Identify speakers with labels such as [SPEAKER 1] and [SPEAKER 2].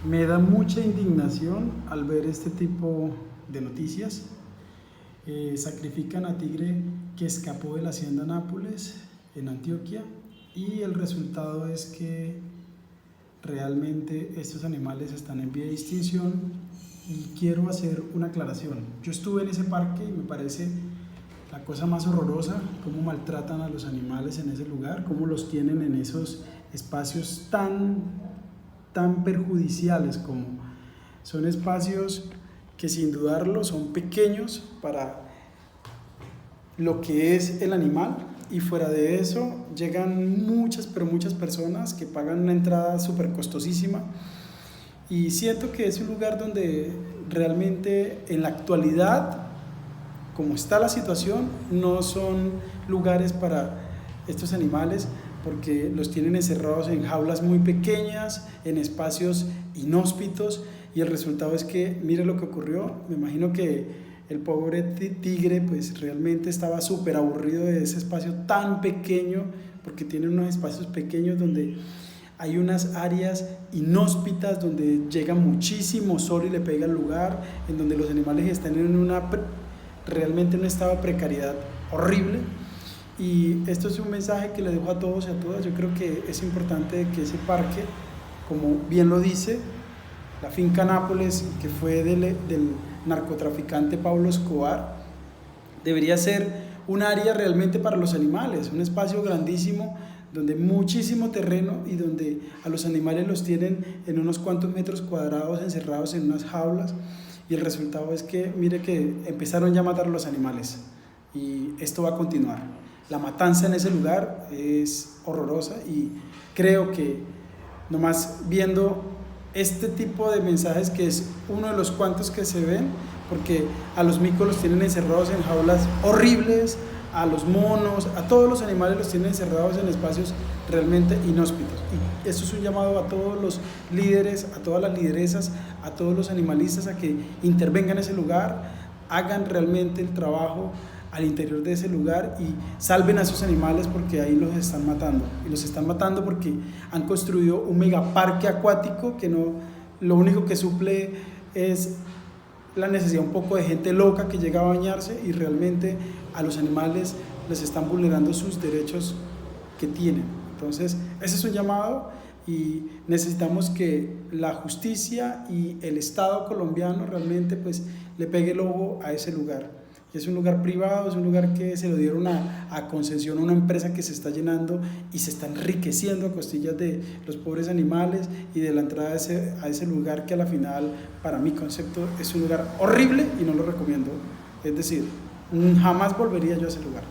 [SPEAKER 1] Me da mucha indignación al ver este tipo de noticias. Sacrifican a tigre que escapó de la hacienda Nápoles en Antioquia y el resultado es que realmente estos animales están en vía de extinción y quiero hacer una aclaración. Yo estuve en ese parque y me parece la cosa más horrorosa, cómo maltratan a los animales en ese lugar, cómo los tienen en esos espacios tan perjudiciales, como son espacios que sin dudarlo son pequeños para lo que es el animal, y fuera de eso llegan muchas personas que pagan una entrada súper costosísima, y siento que es un lugar donde realmente en la actualidad, como está la situación, no son lugares para estos animales, porque los tienen encerrados en jaulas muy pequeñas, en espacios inhóspitos, y el resultado es que, mire lo que ocurrió. Me imagino que el pobre tigre pues realmente estaba súper aburrido de ese espacio tan pequeño, porque tienen unos espacios pequeños donde hay unas áreas inhóspitas, donde llega muchísimo sol y le pega al lugar, en donde los animales están realmente en un estado de precariedad horrible. Y esto es un mensaje que le dejo a todos y a todas. Yo creo que es importante que ese parque, como bien lo dice, la finca Nápoles, que fue del narcotraficante Pablo Escobar, debería ser un área realmente para los animales, un espacio grandísimo, donde muchísimo terreno y donde a los animales los tienen en unos cuantos metros cuadrados encerrados en unas jaulas, y el resultado es que, mire que empezaron ya a matar a los animales y esto va a continuar. La matanza en ese lugar es horrorosa, y creo que nomás viendo este tipo de mensajes, que es uno de los cuantos que se ven, porque a los micos los tienen encerrados en jaulas horribles, a los monos, a todos los animales los tienen encerrados en espacios realmente inhóspitos. Y esto es un llamado a todos los líderes, a todas las lideresas, a todos los animalistas, a que intervengan en ese lugar, hagan realmente el trabajo al interior de ese lugar y salven a esos animales, porque ahí los están matando, y los están matando porque han construido un megaparque acuático que no, lo único que suple es la necesidad un poco de gente loca que llega a bañarse, y realmente a los animales les están vulnerando sus derechos que tienen. Entonces ese es un llamado, y necesitamos que la justicia y el Estado colombiano realmente pues le pegue el ojo a ese lugar. Es un lugar privado, es un lugar que se lo dieron a concesión a una empresa que se está llenando y se está enriqueciendo a costillas de los pobres animales y de la entrada a ese lugar, que a la final, para mi concepto, es un lugar horrible y no lo recomiendo. Es decir, jamás volvería yo a ese lugar.